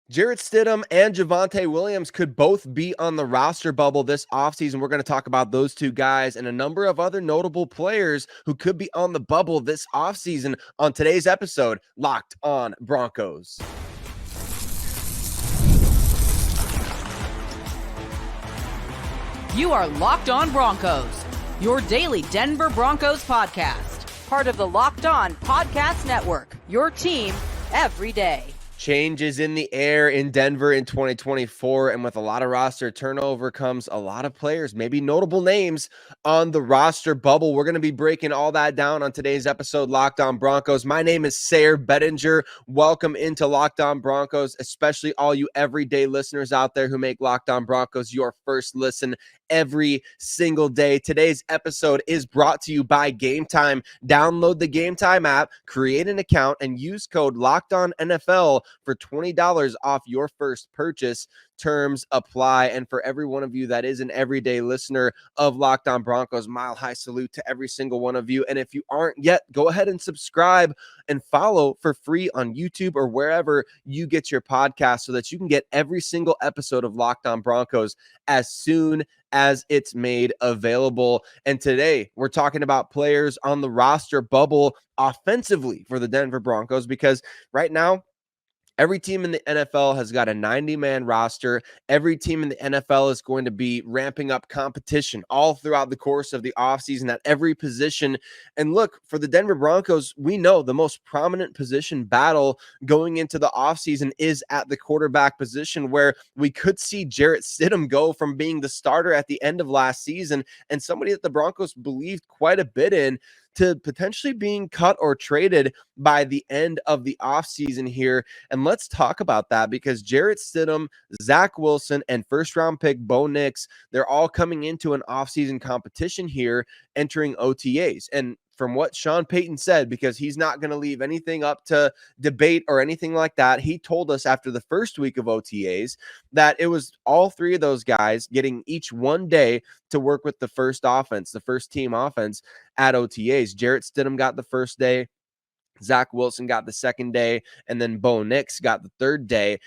Jarrett Stidham and Javonte Williams could both be on the roster bubble this offseason. We're going to talk about those two guys and a number of other notable players who could be on the bubble this offseason on today's episode, Locked on Broncos. You are Locked on Broncos, your daily Denver Broncos podcast. Part of the Locked on Podcast Network, your team every day. Change is in the air in Denver in 2024, and with a lot of roster turnover comes a lot of players, maybe notable names on the roster bubble. We're going to be breaking all that down on today's episode, Locked on Broncos. My name is Sayre Bedinger. Welcome into Locked on Broncos, especially all you everyday listeners out there who make Locked on Broncos your first listen every single day. Today's episode is brought to you by Game Time. Download the Game Time app, create an account, and use code LOCKEDONNFL for $20 off your first purchase. Terms apply. And for every one of you that is an everyday listener of Locked on Broncos, mile high salute to every single one of you. And if you aren't yet, go ahead and subscribe and follow for free on YouTube or wherever you get your podcast so that you can get every single episode of Locked on Broncos as soon as it's made available. And today we're talking about players on the roster bubble offensively for the Denver Broncos, because right now, every team in the NFL has got a 90-man roster. Every team in the NFL is going to be ramping up competition all throughout the course of the offseason at every position. And look, for the Denver Broncos, we know the most prominent position battle going into the offseason is at the quarterback position, where we could see Jarrett Stidham go from being the starter at the end of last season and somebody that the Broncos believed quite a bit in to potentially being cut or traded by the end of the offseason here. And let's talk about that, because Jarrett Stidham, Zach Wilson, and first-round pick Bo Nix, they're all coming into an offseason competition here, entering OTAs. And from what Sean Payton said, because he's not going to leave anything up to debate or anything like that, he told us after the first week of OTAs that it was all three of those guys getting each one day to work with the first offense, the first team offense at OTAs. Jarrett Stidham got the first day, Zach Wilson got the second day, and then Bo Nix got the third day.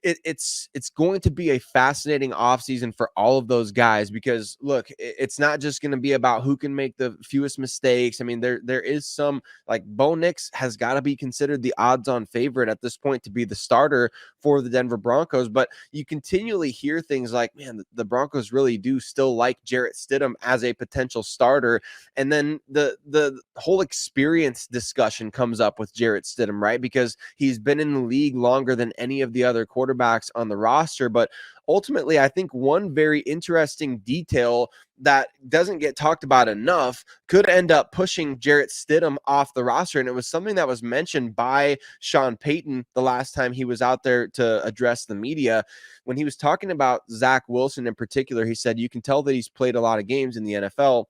It's going to be a fascinating offseason for all of those guys, because look, it's not just going to be about who can make the fewest mistakes. I mean, there is some, like, Bo Nix has got to be considered the odds-on favorite at this point to be the starter for the Denver Broncos, but you continually hear things like, man, the Broncos really do still like Jarrett Stidham as a potential starter. And then the whole experience discussion comes up with Jarrett Stidham, right? Because he's been in the league longer than any of the other quarterbacks on the roster. But ultimately, I think one very interesting detail that doesn't get talked about enough could end up pushing Jarrett Stidham off the roster. And it was something that was mentioned by Sean Payton the last time he was out there to address the media. When he was talking about Zach Wilson in particular, he said, you can tell that he's played a lot of games in the NFL.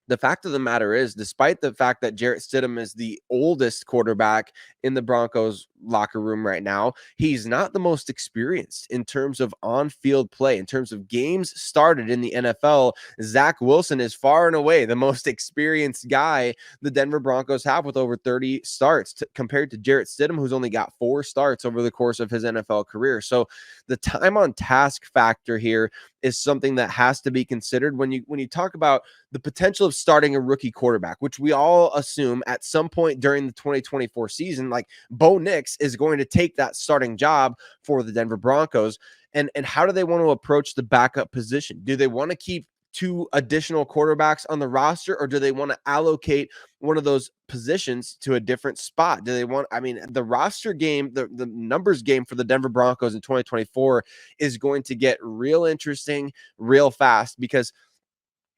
The fact of the matter is, despite the fact that Jarrett Stidham is the oldest quarterback in the Broncos locker room right now, he's not the most experienced in terms of on-field play. In terms of games started in the NFL, Zach Wilson is far and away the most experienced guy the Denver Broncos have, with over 30 starts compared to Jarrett Stidham, who's only got 4 starts over the course of his NFL career. So the time on task factor here is something that has to be considered when you talk about the potential of starting a rookie quarterback, which we all assume at some point during the 2024 season, like Bo Nix is going to take that starting job for the Denver Broncos. And how do they want to approach the backup position? Do they want to keep 2 additional quarterbacks on the roster, or do they want to allocate one of those positions to a different spot? Do they want, I mean, the roster game, the numbers game for the Denver Broncos in 2024 is going to get real interesting real fast, because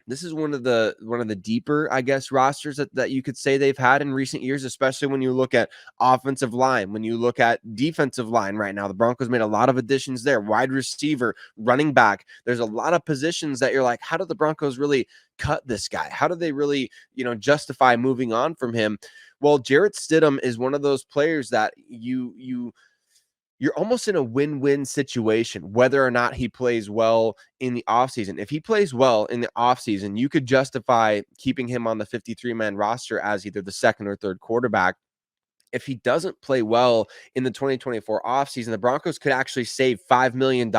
this is one of the deeper, I guess, rosters that you could say they've had in recent years, especially when you look at offensive line, when you look at defensive line right now. The Broncos made a lot of additions there, wide receiver, running back. There's a lot of positions that you're like, how do the Broncos really cut this guy? How do they really, justify moving on from him? Well, Jarrett Stidham is one of those players that you're almost in a win-win situation, whether or not he plays well in the offseason. If he plays well in the offseason, you could justify keeping him on the 53-man roster as either the second or third quarterback. if he doesn't play well in the 2024 offseason, the Broncos could actually save $5 million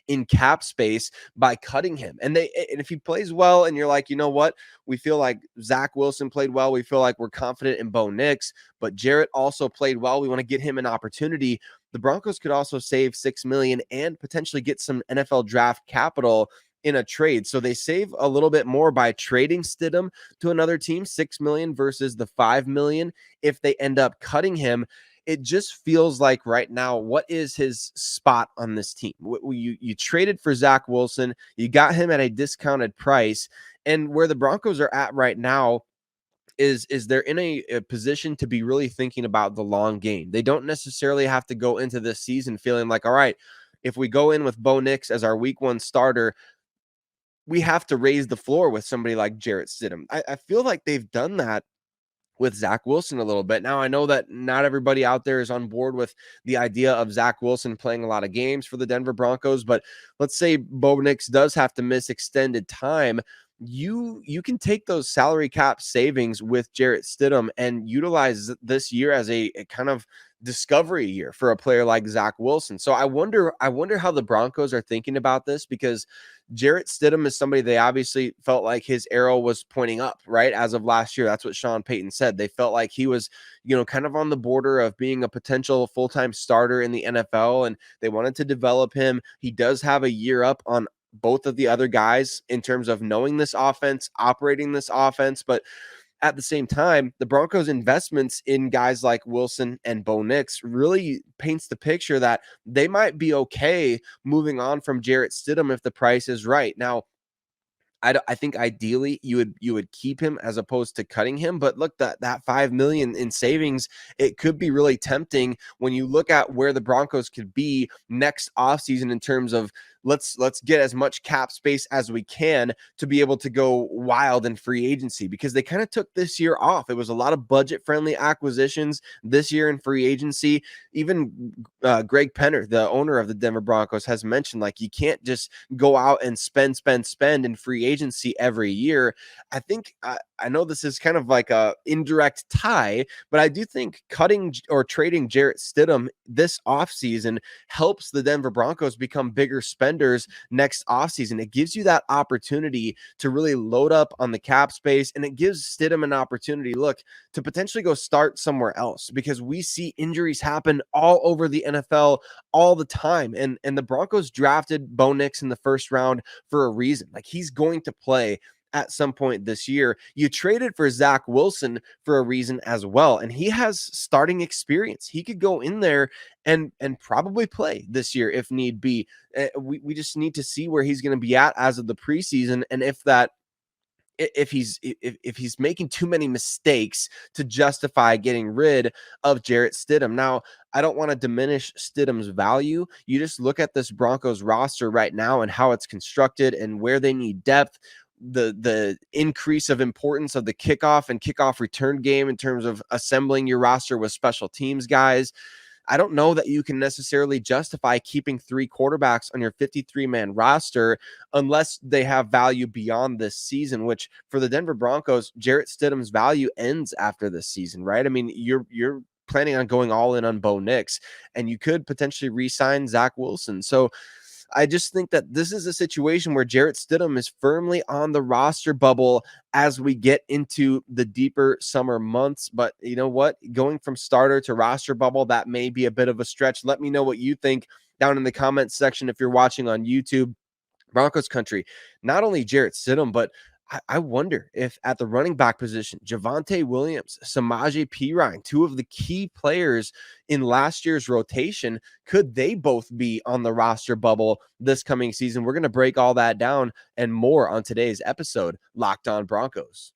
in cap space by cutting him. And if he plays well and you're like, you know what, we feel like Zach Wilson played well, we feel like we're confident in Bo Nix, but Jarrett also played well, we want to get him an opportunity. The Broncos could also save $6 million and potentially get some NFL draft capital in a trade. So they save a little bit more by trading Stidham to another team, $6 million versus the $5 million. If they end up cutting him, it just feels like right now, what is his spot on this team? You traded for Zach Wilson, you got him at a discounted price, and where the Broncos are at right now is they're in a position to be really thinking about the long game. They don't necessarily have to go into this season feeling like, all right, if we go in with Bo Nix as our week 1 starter, we have to raise the floor with somebody like Jarrett Stidham. I feel like they've done that with Zach Wilson a little bit. Now, I know that not everybody out there is on board with the idea of Zach Wilson playing a lot of games for the Denver Broncos, but let's say Bo Nix does have to miss extended time. You can take those salary cap savings with Jarrett Stidham and utilize this year as a kind of discovery year for a player like Zach Wilson. So I wonder how the Broncos are thinking about this, because Jarrett Stidham is somebody they obviously felt like his arrow was pointing up, right? As of last year, that's what Sean Payton said. They felt like he was, kind of on the border of being a potential full-time starter in the NFL, and they wanted to develop him. He does have a year up on both of the other guys in terms of knowing this offense, operating this offense, but at the same time, the Broncos' investments in guys like Wilson and Bo Nix really paints the picture that they might be okay moving on from Jarrett Stidham if the price is right. Now, I think ideally you would keep him as opposed to cutting him. But look, that $5 million in savings, it could be really tempting when you look at where the Broncos could be next offseason in terms of let's get as much cap space as we can to be able to go wild in free agency, because they kind of took this year off. It was a lot of budget friendly acquisitions this year in free agency. Even Greg Penner, the owner of the Denver Broncos, has mentioned like you can't just go out and spend in free agency every year. I think I know this is kind of like a indirect tie, but I do think cutting or trading Jarrett Stidham this offseason helps the Denver Broncos become bigger spenders next offseason. It gives you that opportunity to really load up on the cap space, and it gives Stidham an opportunity, look, to potentially go start somewhere else, because we see injuries happen all over the NFL all the time. And the Broncos drafted Bo Nix in the first round for a reason. Like, he's going to play at some point this year. You traded for Zach Wilson for a reason as well, and he has starting experience. He could go in there and probably play this year if need be. We just need to see where he's going to be at as of the preseason, and if he's making too many mistakes to justify getting rid of Jarrett Stidham. Now, I don't want to diminish Stidham's value. You just look at this Broncos roster right now and how it's constructed and where they need depth. The increase of importance of the kickoff and kickoff return game in terms of assembling your roster with special teams guys. I don't know that you can necessarily justify keeping 3 quarterbacks on your 53-man roster unless they have value beyond this season, which for the Denver Broncos, Jarrett Stidham's value ends after this season, right? I mean, you're planning on going all in on Bo Nix, and you could potentially re-sign Zach Wilson. So I just think that this is a situation where Jarrett Stidham is firmly on the roster bubble as we get into the deeper summer months. But you know what? Going from starter to roster bubble, that may be a bit of a stretch. Let me know what you think down in the comments section if you're watching on YouTube. Broncos Country, not only Jarrett Stidham, but I wonder if at the running back position, Javonte Williams, Samaje Perine, 2 of the key players in last year's rotation, could they both be on the roster bubble this coming season? We're going to break all that down and more on today's episode, Locked On Broncos.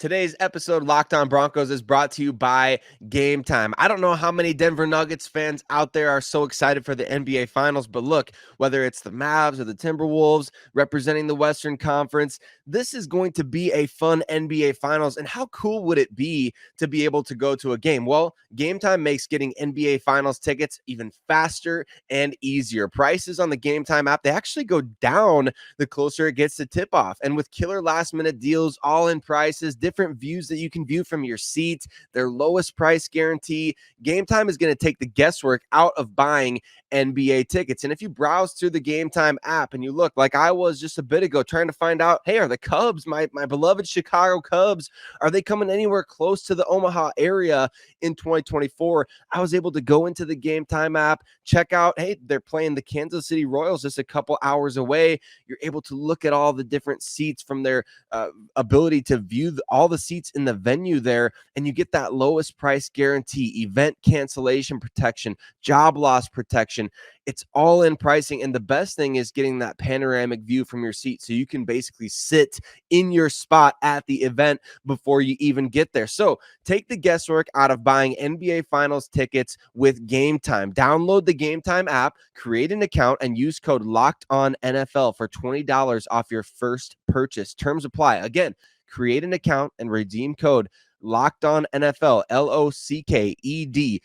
Today's episode, Locked On Broncos, is brought to you by Game Time. I don't know how many Denver Nuggets fans out there are so excited for the NBA Finals, but look, whether it's the Mavs or the Timberwolves representing the Western Conference, this is going to be a fun NBA Finals. And how cool would it be to be able to go to a game? Well, Game Time makes getting NBA Finals tickets even faster and easier. Prices on the Game Time app, they actually go down the closer it gets to tip-off. And with killer last-minute deals, all-in prices, different views that you can view from your seat, their lowest price guarantee. Game Time is going to take the guesswork out of buying NBA tickets. And if you browse through the Game Time app and you look like I was just a bit ago trying to find out, hey, are the Cubs, my beloved Chicago Cubs, are they coming anywhere close to the Omaha area in 2024? I was able to go into the Game Time app, check out, hey, they're playing the Kansas City Royals just a couple hours away. You're able to look at all the different seats from their ability to view all the seats in the venue there, and you get that lowest price guarantee, event cancellation protection, job loss protection. It's all in pricing. And the best thing is getting that panoramic view from your seat, so you can basically sit in your spot at the event before you even get there. So take the guesswork out of buying NBA Finals tickets with Game Time. Download the Game Time app, create an account, and use code LOCKEDONNFL for $20 off your first purchase. Terms apply. Again, create an account and redeem code Locked On NFL, LOCKEDON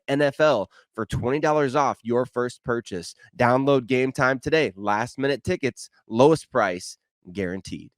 NFL for $20 off your first purchase. Download Game Time today. Last minute tickets, lowest price guaranteed.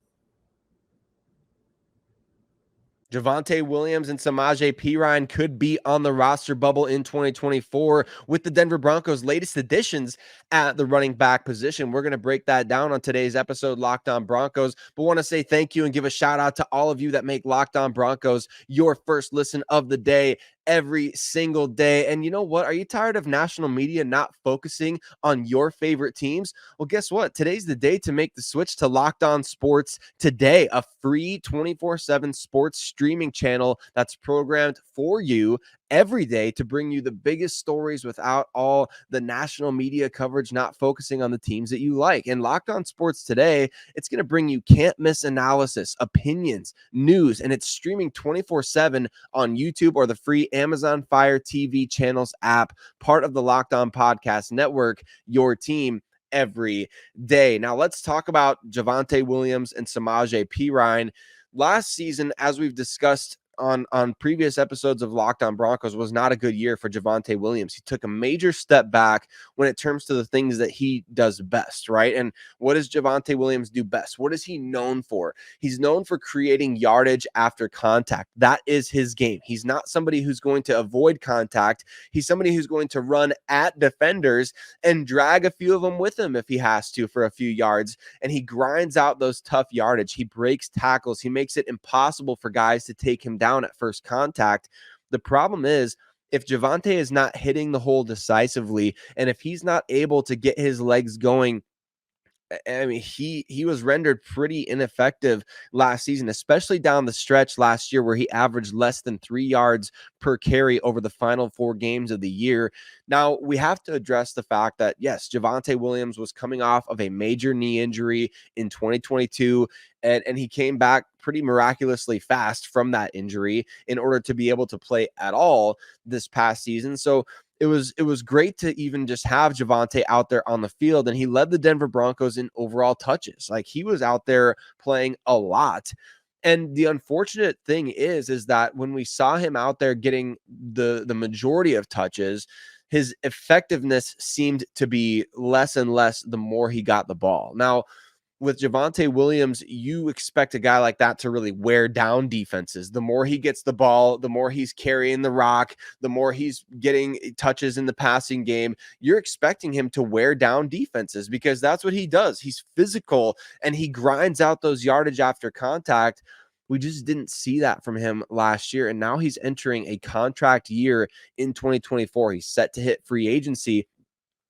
Javonte Williams and Samaje Perine could be on the roster bubble in 2024 with the Denver Broncos' latest additions at the running back position. We're going to break that down on today's episode, Locked On Broncos, but want to say thank you and give a shout out to all of you that make Locked On Broncos your first listen of the day every single day. And you know what? Are you tired of national media not focusing on your favorite teams? Well, guess what? Today's the day to make the switch to Locked On Sports Today, a free 24/7 sports streaming channel that's programmed for you every day to bring you the biggest stories without all the national media coverage not focusing on the teams that you like. And Locked On Sports Today, it's going to bring you can't miss analysis, opinions, news, and it's streaming 24/7 on YouTube or the free Amazon Fire TV channels app, part of the Locked On Podcast Network, your team every day. Now let's talk about Javonte Williams and Samaje Perine. Last season, as we've discussed on previous episodes of Locked On Broncos, was not a good year for Javonte Williams. He took a major step back when it comes to the things that he does best, right? And what does Javonte Williams do best? What is he known for? He's known for creating yardage after contact. That is his game. He's not somebody who's going to avoid contact. He's somebody who's going to run at defenders and drag a few of them with him if he has to for a few yards. And he grinds out those tough yardage. He breaks tackles. He makes it impossible for guys to take him down at first contact. The problem is, if Javonte is not hitting the hole decisively, and if he's not able to get his legs going, I mean, he was rendered pretty ineffective last season, especially down the stretch last year where he averaged less than 3 yards per carry over the final 4 games of the year. Now, we have to address the fact that, yes, Javonte Williams was coming off of a major knee injury in 2022, and he came back pretty miraculously fast from that injury in order to be able to play at all this past season. So it was great to even just have Javonte out there on the field, and he led the Denver Broncos in overall touches. Like, he was out there playing a lot. And the unfortunate thing is that when we saw him out there getting the majority of touches, his effectiveness seemed to be less and less the more he got the ball. Now, with Javonte Williams, you expect a guy like that to really wear down defenses. The more he gets the ball, the more he's carrying the rock, the more he's getting touches in the passing game. You're expecting him to wear down defenses because that's what he does. He's physical and he grinds out those yardage after contact. We just didn't see that from him last year. And now he's entering a contract year in 2024. He's set to hit free agency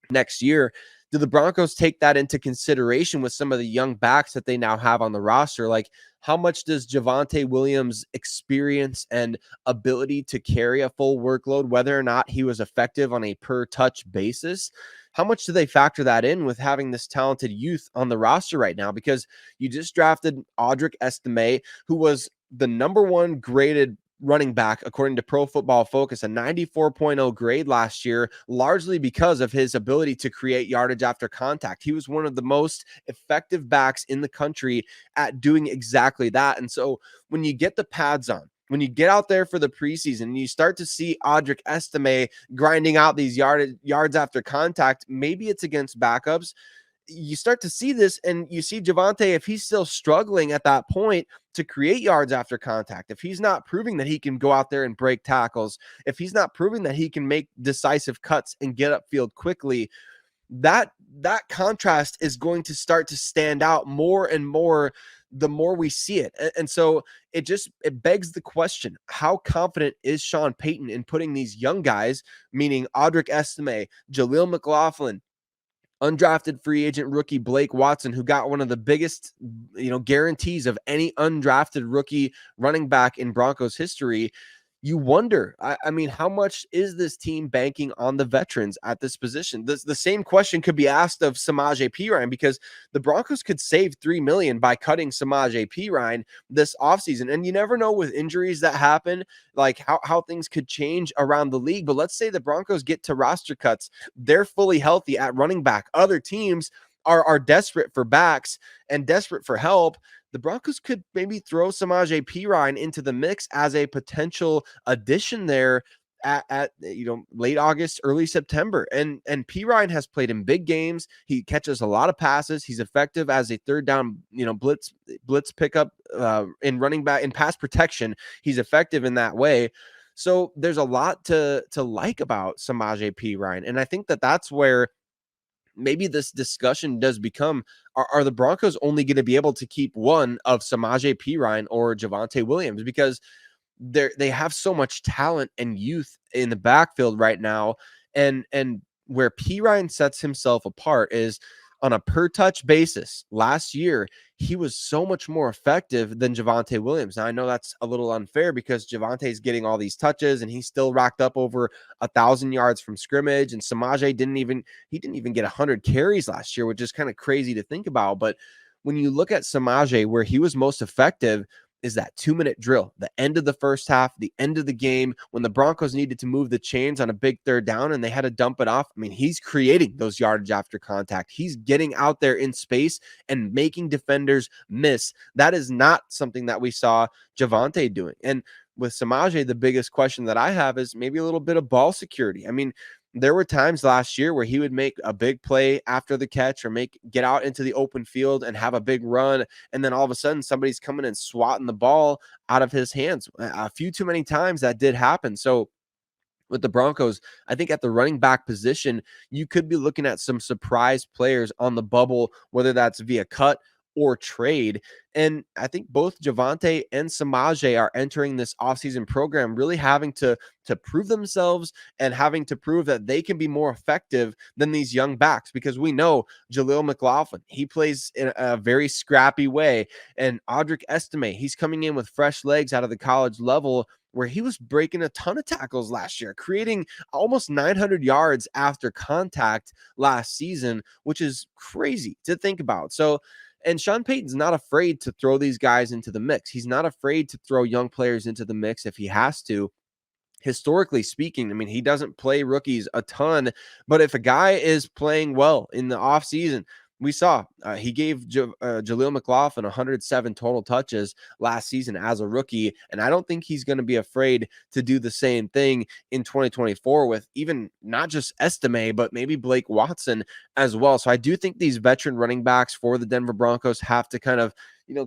next year. Do the Broncos take that into consideration with some of the young backs that they now have on the roster? Like, how much does Javonte Williams' experience and ability to carry a full workload, whether or not he was effective on a per touch basis, how much do they factor that in with having this talented youth on the roster right now? Because you just drafted Audric Estime, who was the number 1 graded running back according to Pro Football Focus, a 94.0 grade last year, largely because of his ability to create yardage after contact. He was one of the most effective backs in the country at doing exactly that. And so when you get the pads on, when you get out there for the preseason and you start to see Audric Estime grinding out these yards after contact, maybe it's against backups. you start to see this, and you see Javonte, if he's still struggling at that point to create yards after contact, if he's not proving that he can go out there and break tackles, if he's not proving that he can make decisive cuts and get upfield quickly, that contrast is going to start to stand out more and more the more we see it. And so it begs the question, how confident is Sean Payton in putting these young guys, meaning Audric Estime, Jaleel McLaughlin, undrafted free agent rookie Blake Watson, who got one of the biggest, guarantees of any undrafted rookie running back in Broncos history. You wonder, I mean, how much is this team banking on the veterans at this position? The same question could be asked of Samaje Perine, because the Broncos could save $3 million by cutting Samaje Perine this offseason. And you never know with injuries that happen, like how things could change around the league. But let's say the Broncos get to roster cuts, they're fully healthy at running back. Other teams are desperate for backs and desperate for help. The Broncos could maybe throw Samaje Perine into the mix as a potential addition there at late August, early September. And Perine has played in big games. He catches a lot of passes. He's effective as a third down, blitz pickup in running back, in pass protection. He's effective in that way. So there's a lot to like about Samaje Perine. And I think that's where maybe this discussion does become, are the Broncos only going to be able to keep one of Samaje Perine or Javonte Williams? Because they have so much talent and youth in the backfield right now. And where Perine sets himself apart is on a per touch basis. Last year, he was so much more effective than Javonte Williams. Now, I know that's a little unfair because Javonte's getting all these touches and he's still racked up over 1,000 yards from scrimmage. And Samaje didn't even get 100 carries last year, which is kind of crazy to think about. But when you look at Samaje, where he was most effective is that 2-minute drill, the end of the first half, the end of the game, when the Broncos needed to move the chains on a big third down and they had to dump it off. I mean, he's creating those yardage after contact. He's getting out there in space and making defenders miss. That is not something that we saw Javonte doing. And with Samaje, the biggest question that I have is maybe a little bit of ball security. I mean, there were times last year where he would make a big play after the catch or get out into the open field and have a big run. And then all of a sudden somebody's coming and swatting the ball out of his hands. A few too many times that did happen. So with the Broncos, I think at the running back position, you could be looking at some surprise players on the bubble, whether that's via cut or trade. And I think both Javonte and Samaje are entering this offseason program really having to prove themselves and having to prove that they can be more effective than these young backs, because we know Jaleel McLaughlin, he plays in a very scrappy way. And Audric Estime, he's coming in with fresh legs out of the college level, where he was breaking a ton of tackles last year, creating almost 900 yards after contact last season, which is crazy to think about. So, and Sean Payton's not afraid to throw these guys into the mix. He's not afraid to throw young players into the mix if he has to. Historically speaking, I mean, he doesn't play rookies a ton, but if a guy is playing well in the offseason, we saw he gave Jaleel McLaughlin 107 total touches last season as a rookie, and I don't think he's going to be afraid to do the same thing in 2024 with even not just Estime, but maybe Blake Watson as well. So I do think these veteran running backs for the Denver Broncos have to kind of,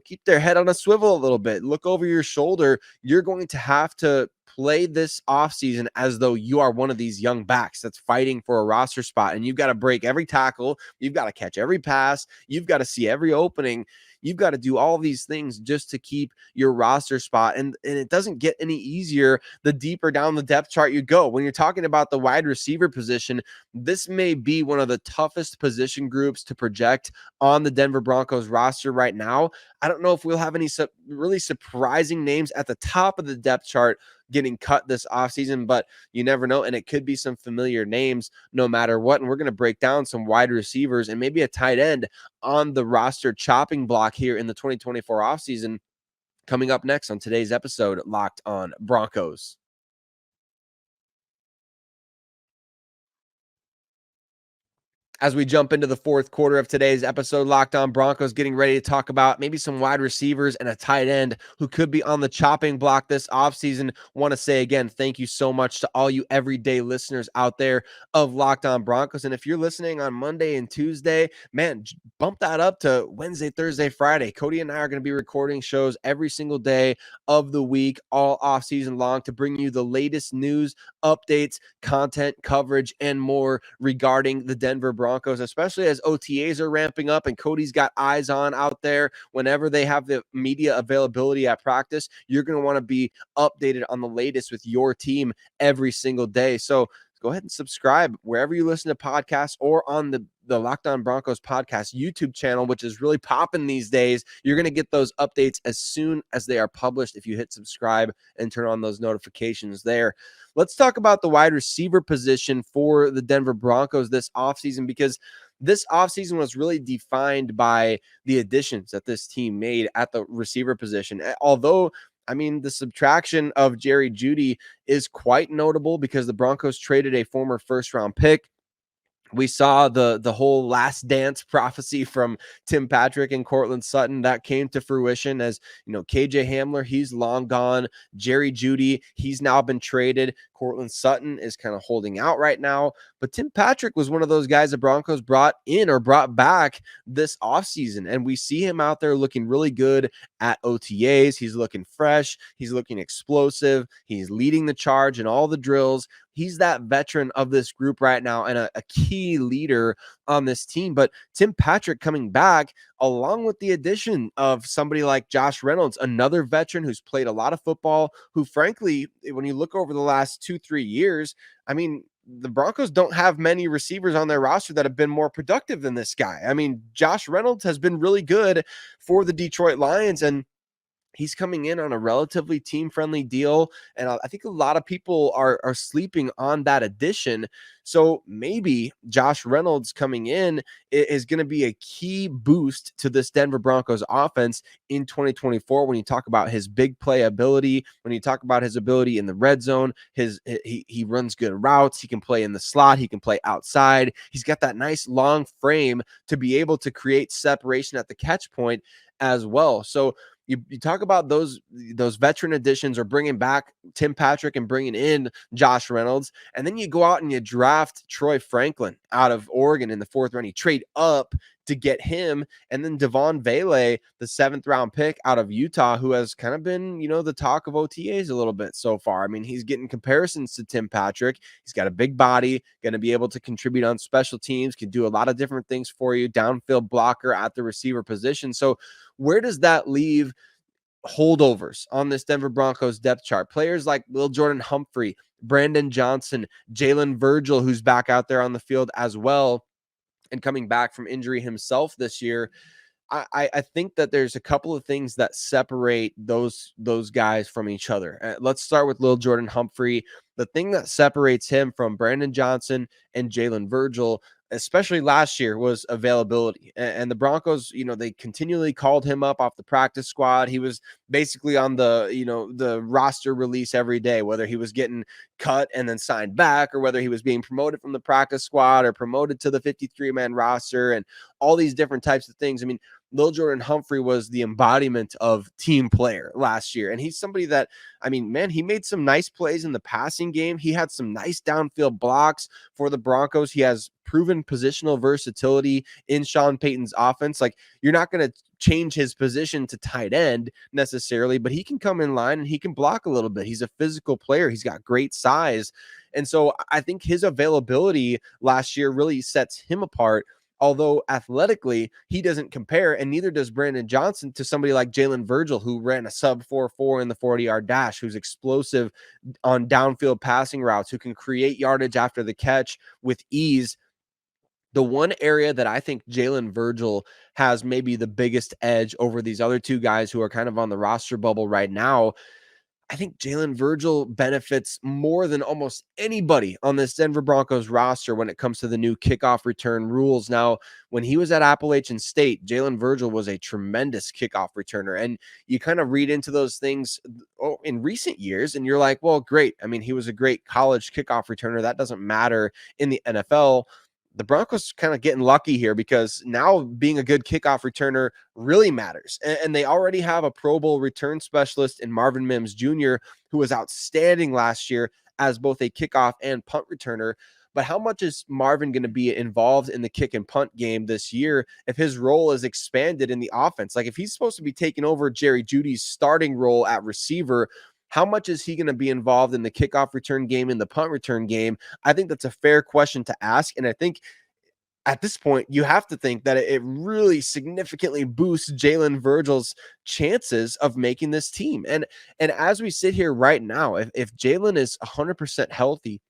keep their head on a swivel a little bit, look over your shoulder. You're going to have to play this offseason as though you are one of these young backs that's fighting for a roster spot, and you've got to break every tackle, you've got to catch every pass, you've got to see every opening, you've got to do all these things just to keep your roster spot. And it doesn't get any easier the deeper down the depth chart you go. When you're talking about the wide receiver position, this may be one of the toughest position groups to project on the Denver Broncos roster right now. I don't know if we'll have any really surprising names at the top of the depth chart getting cut this offseason, but you never know. And it could be some familiar names no matter what. And we're going to break down some wide receivers and maybe a tight end on the roster chopping block here in the 2024 offseason coming up next on today's episode, Locked on Broncos. As we jump into the fourth quarter of today's episode, Locked On Broncos, getting ready to talk about maybe some wide receivers and a tight end who could be on the chopping block this offseason. Want to say again, thank you so much to all you everyday listeners out there of Locked On Broncos. And if you're listening on Monday and Tuesday, man, bump that up to Wednesday, Thursday, Friday. Cody and I are going to be recording shows every single day of the week, all offseason long, to bring you the latest news, updates, content, coverage, and more regarding the Denver Broncos, especially as OTAs are ramping up and Cody's got eyes on out there. Whenever they have the media availability at practice, you're going to want to be updated on the latest with your team every single day. So go ahead and subscribe wherever you listen to podcasts or on the Locked On Broncos podcast YouTube channel, which is really popping these days. You're going to get those updates as soon as they are published if you hit subscribe and turn on those notifications there. Let's talk about the wide receiver position for the Denver Broncos this offseason, because this offseason was really defined by the additions that this team made at the receiver position. Although, I mean, the subtraction of Jerry Jeudy is quite notable because the Broncos traded a former first-round pick. We saw the whole last dance prophecy from Tim Patrick and Courtland Sutton that came to fruition. As you know, KJ Hamler, he's long gone. Jerry Jeudy, he's now been traded. Courtland Sutton is kind of holding out right now. But Tim Patrick was one of those guys the Broncos brought in or brought back this offseason. And we see him out there looking really good at OTAs. He's looking fresh. He's looking explosive. He's leading the charge in all the drills. He's that veteran of this group right now and a key leader on this team. But Tim Patrick coming back, along with the addition of somebody like Josh Reynolds, another veteran who's played a lot of football, who frankly, when you look over the last 2-3 years, I mean, the Broncos don't have many receivers on their roster that have been more productive than this guy. I mean, Josh Reynolds has been really good for the Detroit Lions, and he's coming in on a relatively team-friendly deal, and I think a lot of people are sleeping on that addition. So maybe Josh Reynolds coming in is going to be a key boost to this Denver Broncos offense in 2024. When you talk about his big play ability, when you talk about his ability in the red zone, he runs good routes. He can play in the slot. He can play outside. He's got that nice long frame to be able to create separation at the catch point as well. So you talk about those veteran additions, or bringing back Tim Patrick and bringing in Josh Reynolds, and then you go out and you draft Troy Franklin out of Oregon in the 4th round. You trade up to get him, and then Devon Vele, the 7th round pick out of Utah, who has kind of been, the talk of OTAs a little bit so far. I mean, he's getting comparisons to Tim Patrick. He's got a big body, going to be able to contribute on special teams, can do a lot of different things for you, downfield blocker at the receiver position. So where does that leave holdovers on this Denver Broncos depth chart? Players like Lil Jordan Humphrey, Brandon Johnson, Jalen Virgil, who's back out there on the field as well and coming back from injury himself this year. I think that there's a couple of things that separate those guys from each other. Let's start with Lil Jordan Humphrey. The thing that separates him from Brandon Johnson and Jalen Virgil, especially last year, was availability. And the Broncos, they continually called him up off the practice squad. He was basically on the roster release every day, whether he was getting cut and then signed back, or whether he was being promoted from the practice squad or promoted to the 53-man roster, and all these different types of things. I mean, Lil Jordan Humphrey was the embodiment of team player last year. And he's somebody that, I mean, man, he made some nice plays in the passing game. He had some nice downfield blocks for the Broncos. He has proven positional versatility in Sean Payton's offense. Like, you're not going to change his position to tight end necessarily, but he can come in line and he can block a little bit. He's a physical player. He's got great size. And so I think his availability last year really sets him apart. Although athletically, he doesn't compare, and neither does Brandon Johnson, to somebody like Jalen Virgil, who ran a sub 4.4 in the 40-yard dash, who's explosive on downfield passing routes, who can create yardage after the catch with ease. The one area that I think Jalen Virgil has maybe the biggest edge over these other two guys who are kind of on the roster bubble right now, I think Jalen Virgil benefits more than almost anybody on this Denver Broncos roster when it comes to the new kickoff return rules. Now, when he was at Appalachian State, Jalen Virgil was a tremendous kickoff returner. And you kind of read into those things in recent years, and you're like, well, great. I mean, he was a great college kickoff returner. That doesn't matter in the NFL. the Broncos kind of getting lucky here because now being a good kickoff returner really matters. And they already have a Pro Bowl return specialist in Marvin Mims Jr., who was outstanding last year as both a kickoff and punt returner. But how much is Marvin going to be involved in the kick and punt game this year if his role is expanded in the offense? Like if he's supposed to be taking over Jerry Jeudy's starting role at receiver, how much is he going to be involved in the kickoff return game and the punt return game? I think that's a fair question to ask. And I think at this point, you have to think that it really significantly boosts Jalen Virgil's chances of making this team. And as we sit here right now, if Jalen is 100% healthy,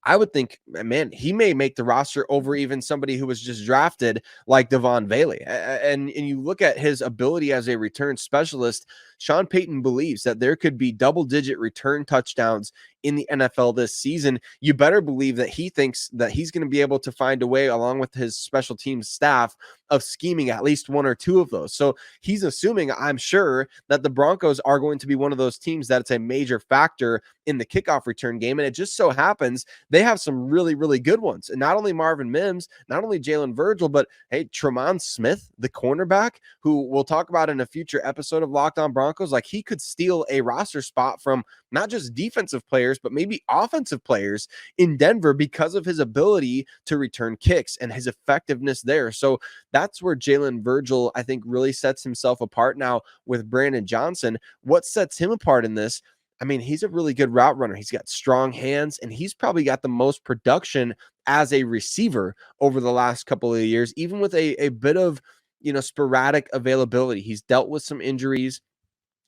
I would think, man, he may make the roster over even somebody who was just drafted like Devon Bailey. And you look at his ability as a return specialist, Sean Payton believes that there could be double-digit return touchdowns in the NFL this season. You better believe that he thinks that he's going to be able to find a way, along with his special teams staff, of scheming at least one or two of those. So he's assuming, I'm sure, that the Broncos are going to be one of those teams that's a major factor in the kickoff return game. And it just so happens they have some really, really good ones. And not only Marvin Mims, not only Jalen Virgil, but hey, Tremont Smith, the cornerback, who we'll talk about in a future episode of Locked On Broncos. Like he could steal a roster spot from not just defensive players, but maybe offensive players in Denver because of his ability to return kicks and his effectiveness there. So that's where Jalen Virgil, I think, really sets himself apart now with Brandon Johnson. What sets him apart in this? I mean, he's a really good route runner. He's got strong hands, and he's probably got the most production as a receiver over the last couple of years, even with a bit of, sporadic availability. He's dealt with some injuries.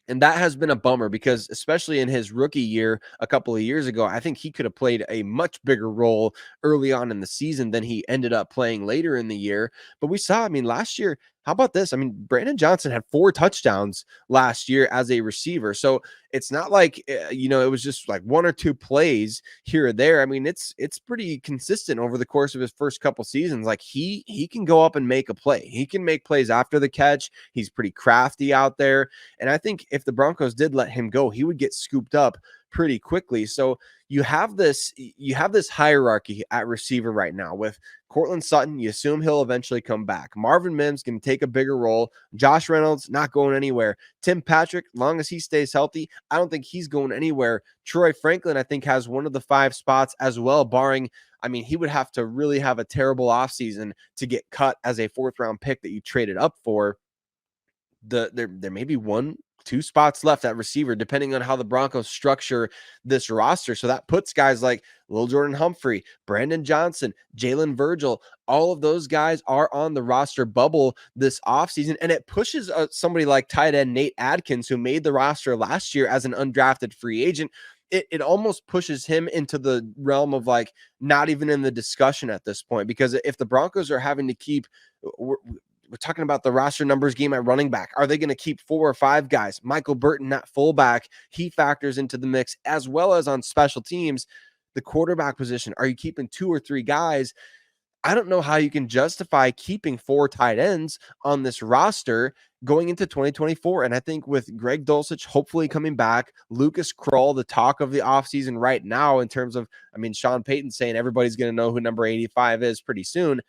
And that has been a bummer because especially in his rookie year a couple of years ago, I think he could have played a much bigger role early on in the season than he ended up playing later in the year. But we saw, I mean, last year, how about this? I mean, Brandon Johnson had 4 touchdowns last year as a receiver. So it's not like, it was just like 1 or 2 plays here or there. I mean, it's pretty consistent over the course of his first couple seasons. Like he can go up and make a play. He can make plays after the catch. He's pretty crafty out there. And I think if the Broncos did let him go, he would get scooped up pretty quickly. So you have this hierarchy at receiver right now with Courtland Sutton. You assume he'll eventually come back. Marvin Mims can take a bigger role. Josh Reynolds not going anywhere. Tim Patrick, long as he stays healthy, I don't think he's going anywhere. Troy Franklin, I think, has one of the 5 spots as well, barring, I mean, he would have to really have a terrible offseason to get cut as a 4th round pick that you traded up for. There may be 1-2 spots left at receiver, depending on how the Broncos structure this roster. So that puts guys like Lil Jordan Humphrey, Brandon Johnson, Jalen Virgil, all of those guys are on the roster bubble this offseason. And it pushes somebody like tight end Nate Adkins, who made the roster last year as an undrafted free agent. It almost pushes him into the realm of like not even in the discussion at this point, because if the Broncos are having to keep, we're talking about the roster numbers game at running back. Are they going to keep 4 or 5 guys? Michael Burton at fullback, he factors into the mix, as well as on special teams, the quarterback position. Are you keeping 2 or 3 guys? I don't know how you can justify keeping 4 tight ends on this roster going into 2024. And I think with Greg Dulcich hopefully coming back, Lucas Krull, the talk of the offseason right now in terms of, I mean, Sean Payton saying everybody's going to know who number 85 is pretty soon.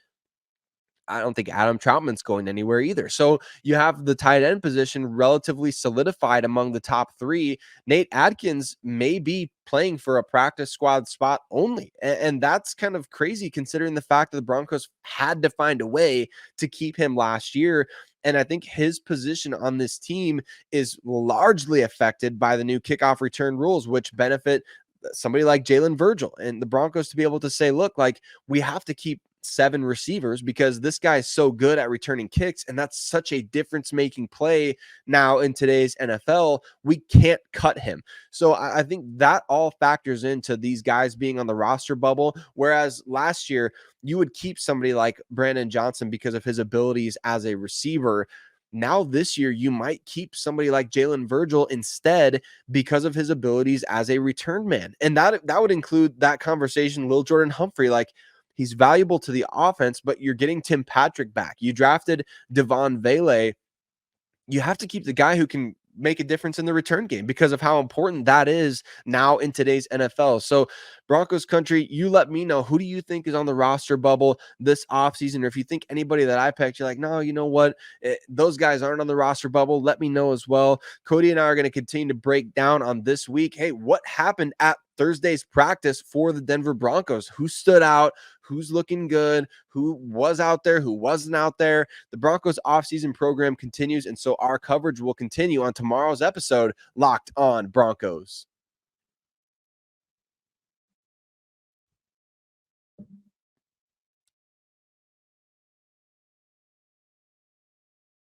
I don't think Adam Troutman's going anywhere either. So you have the tight end position relatively solidified among the top 3. Nate Adkins may be playing for a practice squad spot only. And that's kind of crazy considering the fact that the Broncos had to find a way to keep him last year. And I think his position on this team is largely affected by the new kickoff return rules, which benefit somebody like Jalen Virgil and the Broncos to be able to say, look, like we have to keep 7 receivers because this guy is so good at returning kicks. And that's such a difference making play now in today's NFL. We can't cut him. So I think that all factors into these guys being on the roster bubble. Whereas last year you would keep somebody like Brandon Johnson because of his abilities as a receiver. Now this year, you might keep somebody like Jalen Virgil instead because of his abilities as a return man. And that would include that conversation, Lil Jordan Humphrey. Like, he's valuable to the offense, but you're getting Tim Patrick back. You drafted Devon Bailey. You have to keep the guy who can make a difference in the return game because of how important that is now in today's NFL. So Broncos country, you let me know, who do you think is on the roster bubble this offseason? Or if you think anybody that I picked, you're like, no, you know what? Those guys aren't on the roster bubble. Let me know as well. Cody and I are going to continue to break down on this week. Hey, what happened at Thursday's practice for the Denver Broncos? Who stood out? Who's looking good? Who was out there? Who wasn't out there? The Broncos offseason program continues, and so our coverage will continue on tomorrow's episode, Locked On Broncos.